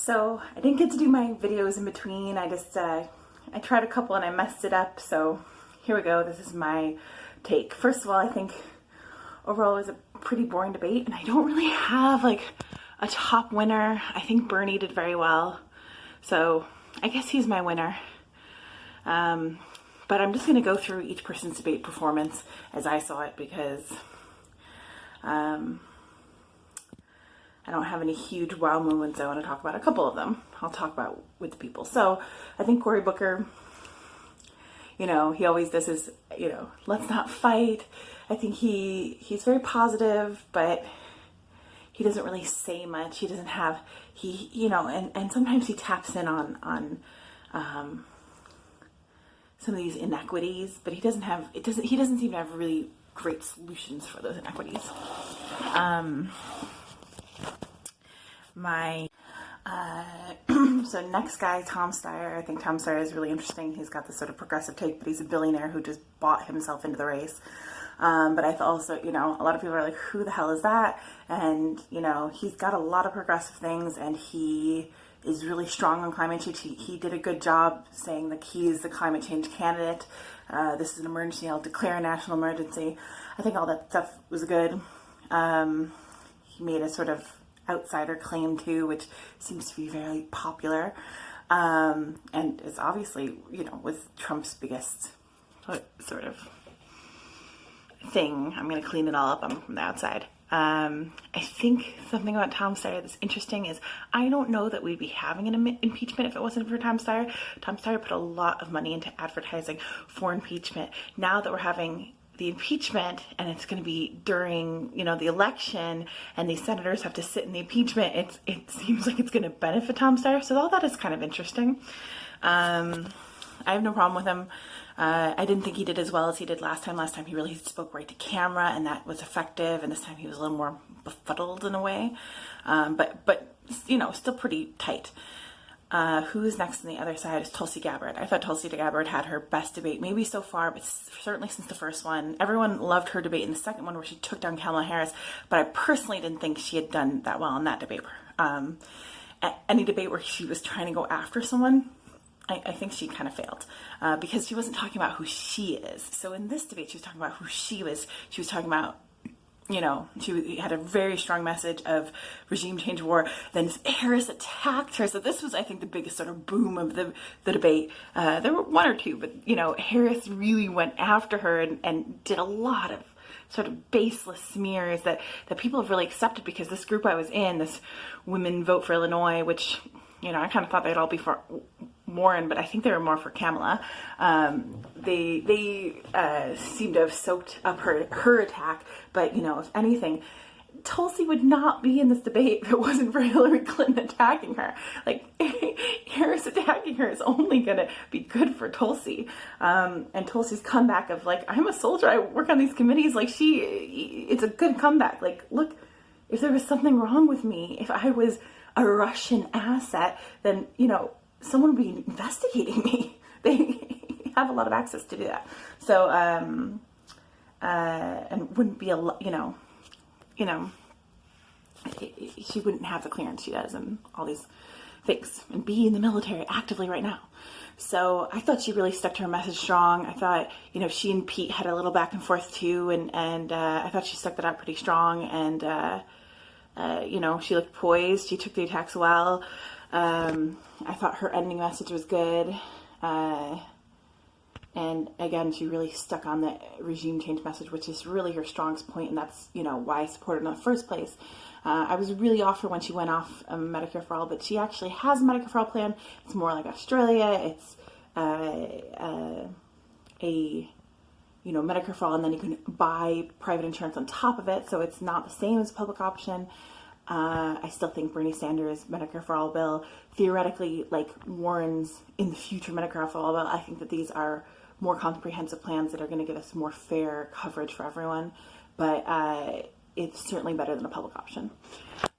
So I didn't get to do my videos in between. I tried a couple and I messed it up. So here we go. This is my take. First of all, I think overall it was a pretty boring debate, and I don't really have like a top winner. I think Bernie did very well, so I guess he's my winner. But I'm just going to go through each person's debate performance as I saw it, because I don't have any huge wow moments. I want to talk about a couple of them. I'll talk about with the people. So I think Cory Booker, he always does his, let's not fight. I think he's very positive, but he doesn't really say much. He doesn't have, and sometimes he taps in on some of these inequities, but he doesn't seem to have really great solutions for those inequities. So next guy, Tom Steyer. I think Tom Steyer is really interesting. He's got this sort of progressive take, but he's a billionaire who just bought himself into the race. But I also, a lot of people are like, who the hell is that? And, he's got a lot of progressive things, and he is really strong on climate change. He did a good job saying that he is the climate change candidate. This is an emergency. I'll declare a national emergency. I think all that stuff was good. He made a sort of outsider claim too, which seems to be very popular. And it's obviously, was Trump's biggest sort of thing. I'm going to clean it all up. I'm from the outside. I think something about Tom Steyer that's interesting is I don't know that we'd be having an impeachment if it wasn't for Tom Steyer. Tom Steyer put a lot of money into advertising for impeachment. Now that we're having the impeachment and it's going to be during, the election, and these senators have to sit in the impeachment, it seems like it's going to benefit Tom Steyer. So all that is kind of interesting. I have no problem with him. I didn't think he did as well as he did last time. Last time he really spoke right to camera, and that was effective. And this time he was a little more befuddled in a way, but still pretty tight. Who's next on the other side is Tulsi Gabbard. I thought Tulsi Gabbard had her best debate, maybe so far, but certainly since the first one. Everyone loved her debate in the second one where she took down Kamala Harris, but I personally didn't think she had done that well in that debate. Any debate where she was trying to go after someone, I think she kind of failed, because she wasn't talking about who she is. So in this debate, she was talking about who she was. She was talking about, she had a very strong message of regime change war. Then Harris attacked her. So this was, I think, the biggest sort of boom of the debate. There were one or two, but, Harris really went after her and did a lot of sort of baseless smears that people have really accepted, because this group I was in, this Women Vote for Illinois, which, I kind of thought they'd all be for Warren, but I think they were more for Kamala. They seem to have soaked up her attack, but if anything, Tulsi would not be in this debate if it wasn't for Hillary Clinton attacking her. Like, Harris attacking her is only going to be good for Tulsi. And Tulsi's comeback of like, I'm a soldier, I work on these committees, like it's a good comeback. Like, look, if there was something wrong with me, if I was a Russian asset, then, someone would be investigating me. They have a lot of access to do that. So, and wouldn't be she wouldn't have the clearance she does and all these things, and be in the military actively right now. So I thought she really stuck to her message strong. I thought, she and Pete had a little back and forth too, and I thought she stuck that out pretty strong, and she looked poised. She took the attacks well. I thought her ending message was good. And again, she really stuck on the regime change message, which is really her strongest point, and that's, why I supported her in the first place. I was really off her when she went off Medicare for All, but she actually has a Medicare for All plan. It's more like Australia. It's Medicare for All, and then you can buy private insurance on top of it, so it's not the same as a public option. I still think Bernie Sanders' Medicare for All bill, theoretically, like Warren's in the future Medicare for All bill, I think that these are more comprehensive plans that are going to give us more fair coverage for everyone. But it's certainly better than a public option.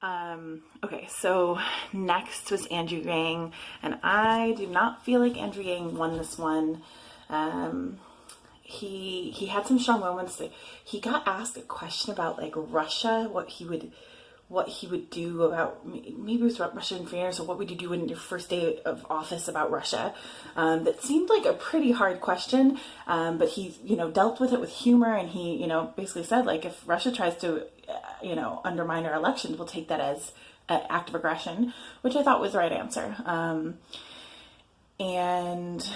Okay, so next was Andrew Yang, and I do not feel like Andrew Yang won this one. He had some strong moments. He got asked a question about like Russia, what he would what he would do about, maybe it was about Russian affairs, or what would you do in your first day of office about Russia? That seemed like a pretty hard question, but he, dealt with it with humor, and he, basically said, like, if Russia tries to, undermine our elections, we'll take that as an act of aggression, which I thought was the right answer. And,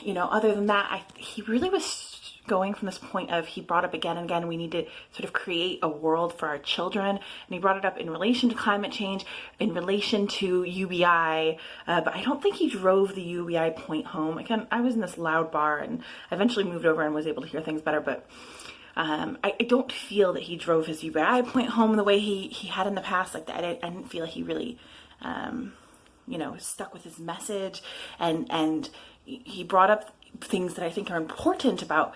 other than that, he really was going from this point of, he brought up again and again, we need to sort of create a world for our children. And he brought it up in relation to climate change, in relation to UBI, but I don't think he drove the UBI point home. Again, I was in this loud bar and I eventually moved over and was able to hear things better, but I don't feel that he drove his UBI point home the way he had in the past. Like, I didn't feel like he really, stuck with his message, and he brought up things that I think are important about,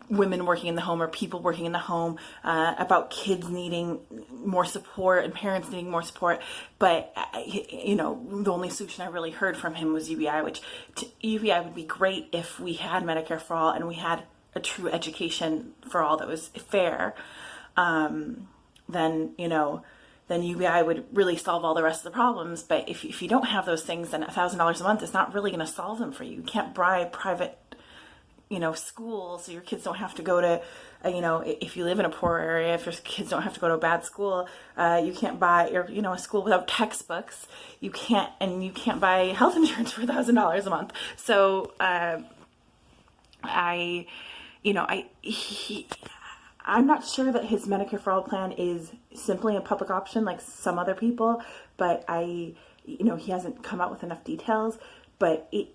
women working in the home or people working in the home, about kids needing more support and parents needing more support. But, the only solution I really heard from him was UBI, which UBI would be great if we had Medicare for all and we had a true education for all that was fair. Then UBI would really solve all the rest of the problems. But if you don't have those things, then $1,000 a month is not really going to solve them for you. You can't buy private, schools, so your kids don't have to go to, if you live in a poor area, if your kids don't have to go to a bad school, you can't buy, a school without textbooks. You can't buy health insurance for $1,000 a month. So, I'm not sure that his Medicare for All plan is simply a public option like some other people, but he hasn't come out with enough details, but it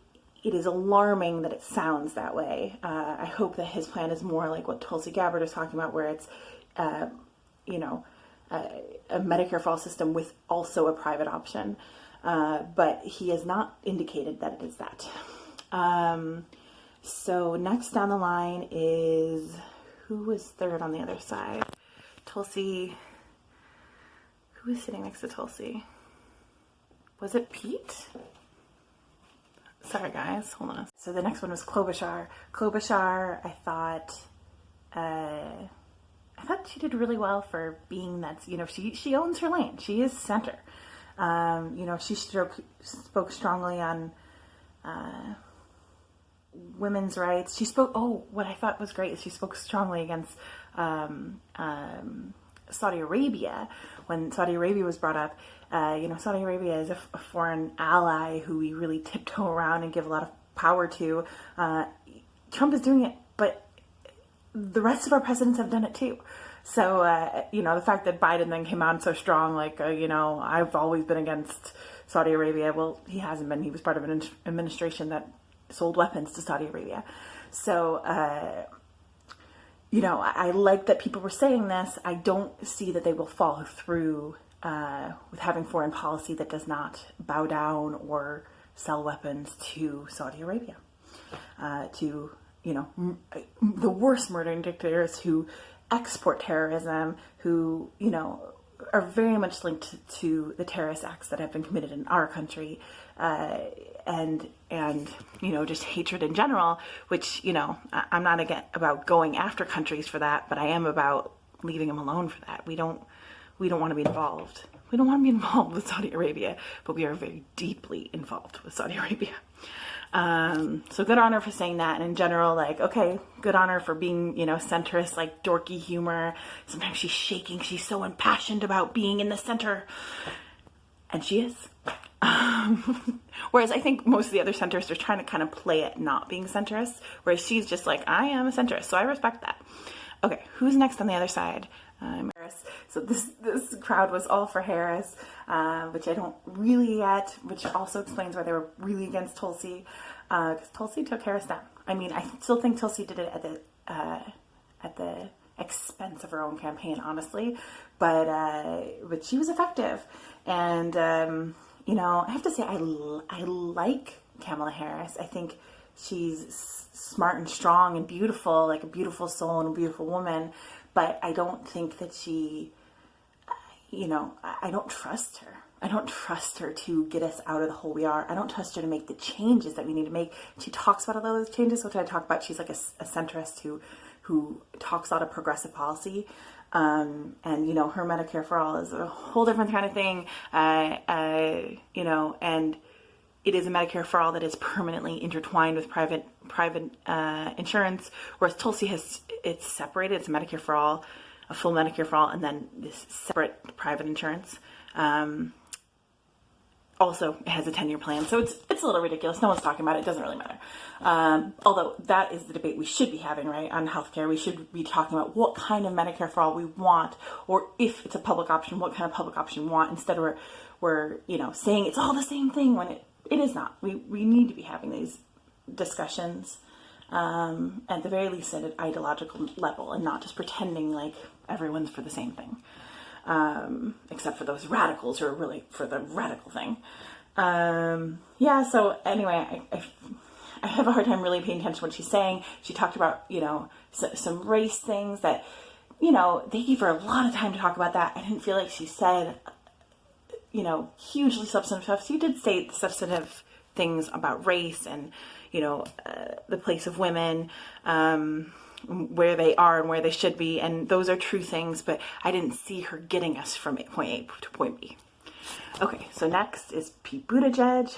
is alarming that it sounds that way. I hope that his plan is more like what Tulsi Gabbard is talking about, where it's, a Medicare for All system with also a private option. But he has not indicated that it is that. So next down the line is, who was third on the other side? Tulsi. Who was sitting next to Tulsi? Was it Pete? Sorry guys, hold on. So the next one was Klobuchar. Klobuchar, I thought she did really well for being that, she owns her lane. She is center. She spoke strongly on women's rights. She spoke, what I thought was great is she spoke strongly against Saudi Arabia. When Saudi Arabia was brought up, Saudi Arabia is a foreign ally who we really tiptoe around and give a lot of power to. Trump is doing it, but the rest of our presidents have done it too. So, the fact that Biden then came out so strong, like, I've always been against Saudi Arabia. Well, he hasn't been. He was part of an administration that sold weapons to Saudi Arabia. So, I like that people were saying this. I don't see that they will follow through with having foreign policy that does not bow down or sell weapons to Saudi Arabia, to, the worst murdering dictators who export terrorism, who, are very much linked to the terrorist acts that have been committed in our country, and just hatred in general, which, I'm not about going after countries for that, but I am about leaving them alone for that. We don't want to be involved. We don't want to be involved with Saudi Arabia, but we are very deeply involved with Saudi Arabia. So good on her for saying that. And in general, like, okay, good on her for being, centrist, like dorky humor. Sometimes she's shaking. She's so impassioned about being in the center. And she is. Whereas I think most of the other centrists are trying to kind of play it not being centrist, whereas she's just like, I am a centrist, so I respect that. Okay, who's next on the other side? Harris. So this crowd was all for Harris, which I don't really get, which also explains why they were really against Tulsi, because Tulsi took Harris down. I mean, I still think Tulsi did it at the expense of her own campaign, honestly, but she was effective. And I have to say, I like Kamala Harris. I think she's smart and strong and beautiful, like a beautiful soul and a beautiful woman. But I don't think that she, I don't trust her. I don't trust her to get us out of the hole we are. I don't trust her to make the changes that we need to make. She talks about all those changes, which I talk about. She's like a centrist who talks a lot of progressive policy. And, you know, her Medicare for All is a whole different kind of thing, you know, and it is a Medicare for All that is permanently intertwined with private insurance, whereas Tulsi it's separated. It's Medicare for All, a full Medicare for All, and then this separate private insurance. Also, it has a 10-year plan, so it's a little ridiculous. No one's talking about it. It doesn't really matter. Although that is the debate we should be having, right, on healthcare. We should be talking about what kind of Medicare for All we want, or if it's a public option, what kind of public option we want. Instead, we're you know, saying it's all the same thing when it is not. We need to be having these discussions at the very least at an ideological level, and not just pretending like everyone's for the same thing. Except for those radicals who are really for the radical thing. Yeah, so anyway, I have a hard time really paying attention to what she's saying. She talked about, you know, some race things that, you know, they gave her a lot of time to talk about that. I didn't feel like she said, you know, hugely substantive stuff. She did say substantive things about race and, you know, the place of women, where they are and where they should be, and those are true things, but I didn't see her getting us from point A to point B. Okay, so next is Pete Buttigieg.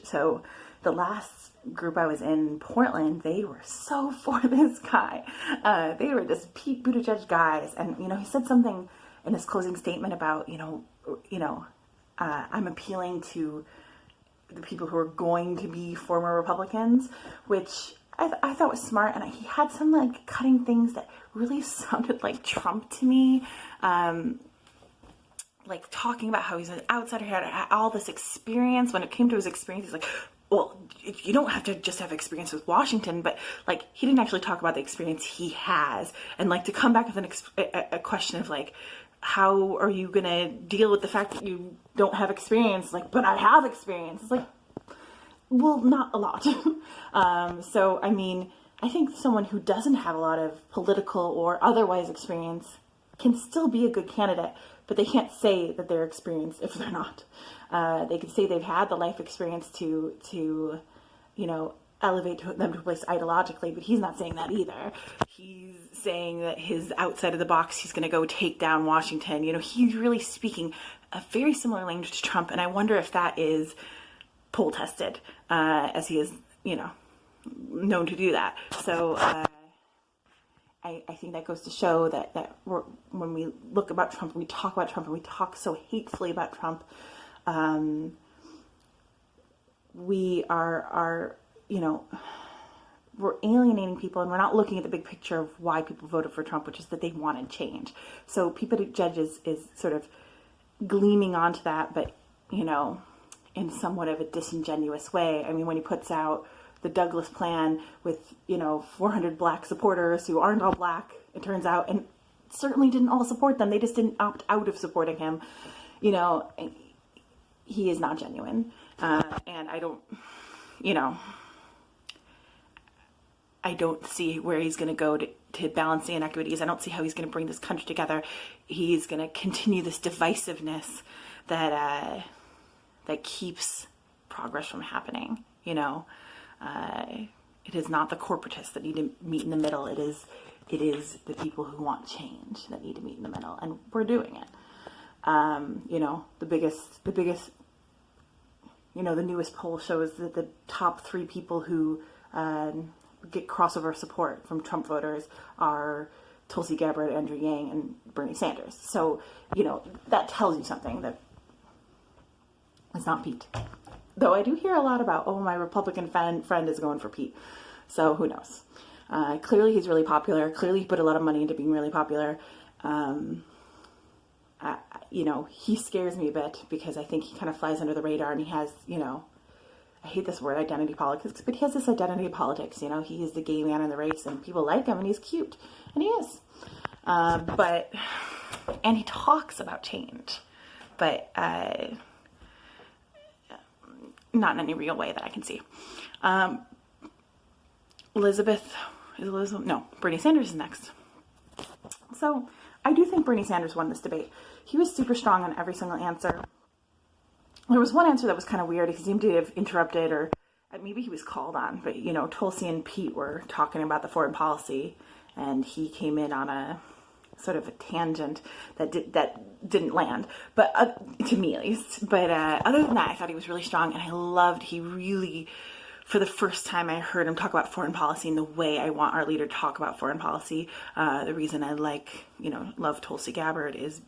So the last group I was in Portland, they were so for this guy. They were just Pete Buttigieg guys, and you know, he said something in his closing statement about, I'm appealing to the people who are going to be former Republicans, which I thought was smart, and he had some like cutting things that really sounded like Trump to me, like talking about how he's an outsider, had all this experience. When it came to his experience, he's like, well, you don't have to just have experience with Washington, but like he didn't actually talk about the experience he has, and like to come back with a question of like, how are you gonna deal with the fact that you don't have experience? Like, but I have experience. It's like, well, not a lot. So, I mean, I think someone who doesn't have a lot of political or otherwise experience can still be a good candidate, but they can't say that they're experienced if they're not. They can say they've had the life experience to you know, elevate them to a place ideologically, but he's not saying that either. He's saying that his outside of the box, he's going to go take down Washington. You know, he's really speaking a very similar language to Trump, and I wonder if that is poll tested, as he is, you know, known to do that. So I think that goes to show that when we look about Trump, we talk about Trump, and we talk so hatefully about Trump, we are you know, we're alienating people, and we're not looking at the big picture of why people voted for Trump, which is that they wanted change. So Pete Buttigieg is sort of gleaming onto that, but, you know, in somewhat of a disingenuous way. I mean, when he puts out the Douglas plan with, you know, 400 black supporters who aren't all black, it turns out, and certainly didn't all support them. They just didn't opt out of supporting him. You know, he is not genuine. And I don't, you know, I don't see where he's going to go to balance the inequities. I don't see how he's going to bring this country together. He's going to continue this divisiveness that keeps progress from happening. You know, it is not the corporatists that need to meet in the middle. It is the people who want change that need to meet in the middle, and we're doing it. You know, the biggest, you know, the newest poll shows that the top 3 people who get crossover support from Trump voters are Tulsi Gabbard, Andrew Yang, and Bernie Sanders. So, you know, that tells you something, that it's not Pete. Though I do hear a lot about, oh, my Republican friend is going for Pete. So who knows? Clearly he's really popular. Clearly he put a lot of money into being really popular. You know, he scares me a bit because I think he kind of flies under the radar, and he has, you know, I hate this word, identity politics, but he has this identity politics. You know, he is the gay man in the race, and people like him, and he's cute, and he is. And he talks about change, but not in any real way that I can see. Bernie Sanders is next. So I do think Bernie Sanders won this debate. He was super strong on every single answer. There was one answer that was kind of weird. He seemed to have interrupted, or maybe he was called on, but, you know, Tulsi and Pete were talking about the foreign policy, and he came in on a sort of a tangent that didn't land, but to me at least. But other than that, I thought he was really strong, and I loved, he really, for the first time I heard him talk about foreign policy in the way I want our leader to talk about foreign policy. The reason I love Tulsi Gabbard is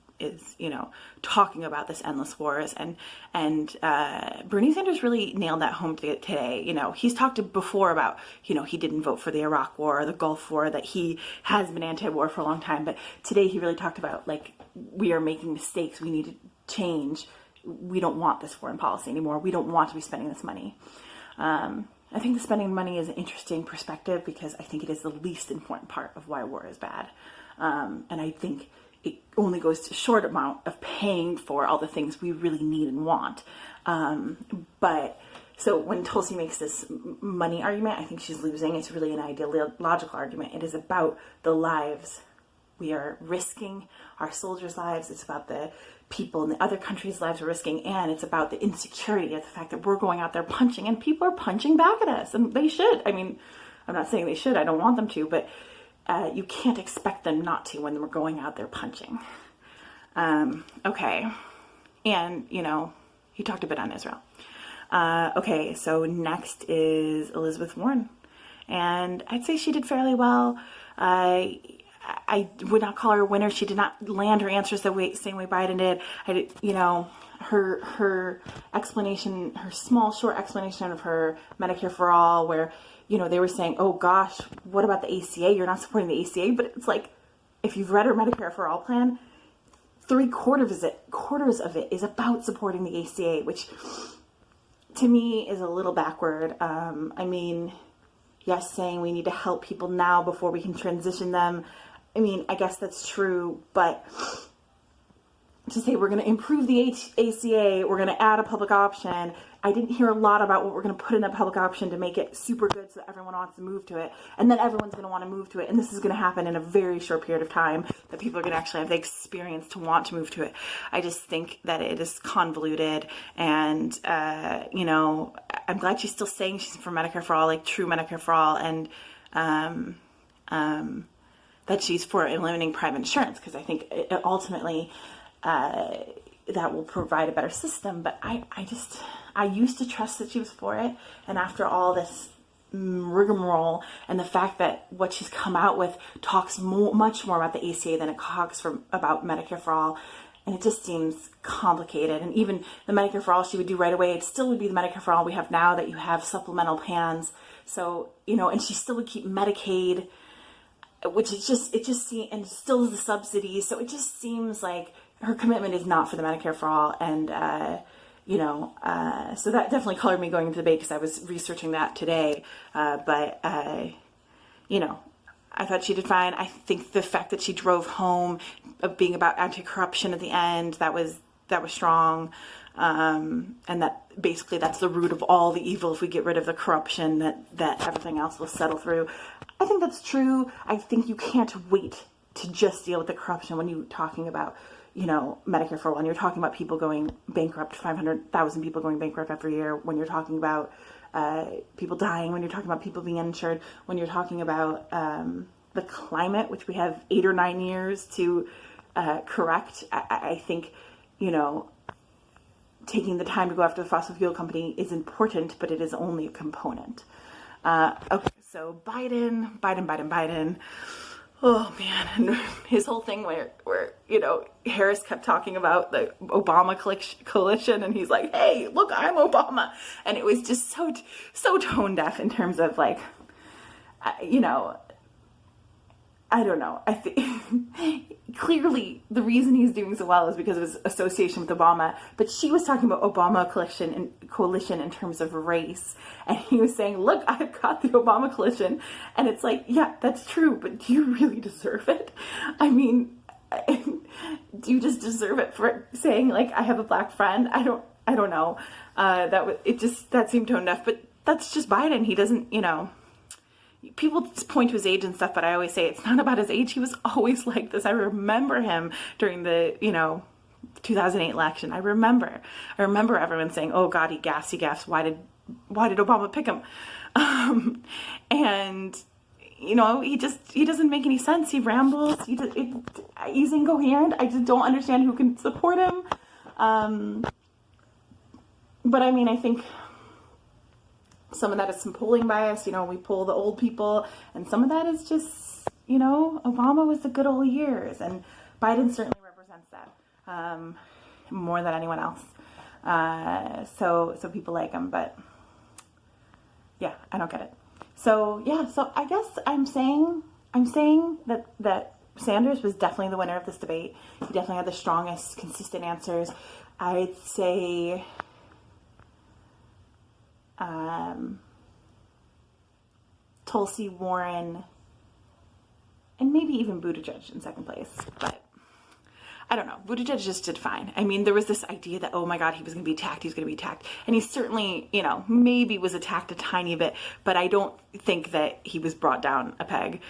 talking about this endless wars, and Bernie Sanders really nailed that home today. He's talked before about, he didn't vote for the Iraq War or the Gulf War, that he has been anti-war for a long time, but today he really talked about, like, we are making mistakes, we need to change, we don't want this foreign policy anymore, we don't want to be spending this money. I think the spending money is an interesting perspective, because I think it is the least important part of why war is bad, and I think it only goes to a short amount of paying for all the things we really need and want. But so when Tulsi makes this money argument, I think she's losing. It's really an ideological argument. It is about the lives we are risking, our soldiers' lives. It's about the people in the other countries' lives we're risking, and it's about the insecurity of the fact that we're going out there punching, and people are punching back at us, and they should. I mean, I'm not saying they should. I don't want them to, but you can't expect them not to when we're going out there punching. Okay. And, he talked a bit on Israel. Okay, so next is Elizabeth Warren. And I'd say she did fairly well. I would not call her a winner. She did not land her answers the same way Biden did. Her explanation, her small, short explanation of her Medicare for All, where they were saying, oh gosh, what about the ACA? You're not supporting the ACA. But it's like, if you've read her Medicare for All plan, 3/4 of it is about supporting the ACA, which to me is a little backward. Yes, saying we need to help people now before we can transition them. I guess that's true, but to say we're going to improve the ACA, we're going to add a public option. I didn't hear a lot about what we're going to put in that public option to make it super good so that everyone wants to move to it. And then everyone's going to want to move to it. And this is going to happen in a very short period of time, that people are going to actually have the experience to want to move to it. I just think that it is convoluted. And, I'm glad she's still saying she's for Medicare for All, like true Medicare for All. And that she's for eliminating private insurance, because I think ultimately that will provide a better system. But I used to trust that she was for it, and after all this rigmarole and the fact that what she's come out with talks much more about the ACA than it talks about Medicare for All, and it just seems complicated. And even the Medicare for All she would do right away, it still would be the Medicare for All we have now, that you have supplemental plans. So, and she still would keep Medicaid, which is and still is the subsidies. So it just seems like her commitment is not for the Medicare for All. And, so that definitely colored me going into the debate, because I was researching that today. But I thought she did fine. I think the fact that she drove home of being about anti-corruption at the end, that was strong. And that basically that's the root of all the evil. If we get rid of the corruption, that everything else will settle through. I think that's true. I think you can't wait to just deal with the corruption when you're talking about, Medicare for All. When you're talking about people going bankrupt, 500,000 people going bankrupt every year. When you're talking about people dying. When you're talking about people being uninsured. When you're talking about the climate, which we have 8 or 9 years to correct. I think, taking the time to go after the fossil fuel company is important, but it is only a component. Okay, so Biden. Oh man, and his whole thing where Harris kept talking about the Obama coalition, and he's like, "Hey, look, I'm Obama," and it was just so tone deaf in terms of like, I don't know. I think clearly the reason he's doing so well is because of his association with Obama. But she was talking about Obama coalition in terms of race. And he was saying, look, I've got the Obama coalition. And it's like, yeah, that's true. But do you really deserve it? I mean, do you just deserve it for saying, like, I have a black friend? I don't know. That seemed tone deaf. But that's just Biden. He doesn't, people point to his age and stuff, but I always say it's not about his age. He was always like this. I remember him during the, 2008 election. I remember everyone saying, oh God, he gassed. Why did Obama pick him? And, you know, he doesn't make any sense. He rambles. He's incoherent. I just don't understand who can support him. But I mean, I think some of that is some polling bias. You know, we poll the old people, and some of that is just, you know, Obama was the good old years, and Biden certainly represents that more than anyone else. So people like him, but yeah, I don't get it. So yeah, so I guess I'm saying that Sanders was definitely the winner of this debate. He definitely had the strongest, consistent answers. I'd say Tulsi, Warren, and maybe even Buttigieg in second place. But I don't know. Buttigieg just did fine. I mean, there was this idea that, oh my God, he was going to be attacked. He's going to be attacked. And he certainly, you know, maybe was attacked a tiny bit, but I don't think that he was brought down a peg.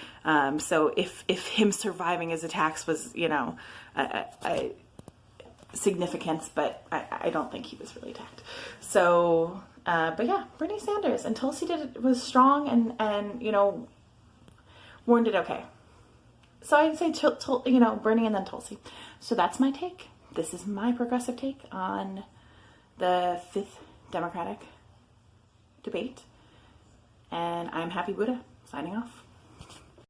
So if him surviving his attacks was, you know, a significance, but I don't think he was really attacked. So, but yeah, Bernie Sanders and Tulsi was strong, and you know, Warren did okay. So I'd say, you know, Bernie and then Tulsi. So that's my take. This is my progressive take on the 5th Democratic debate. And I'm Happy Buddha, signing off.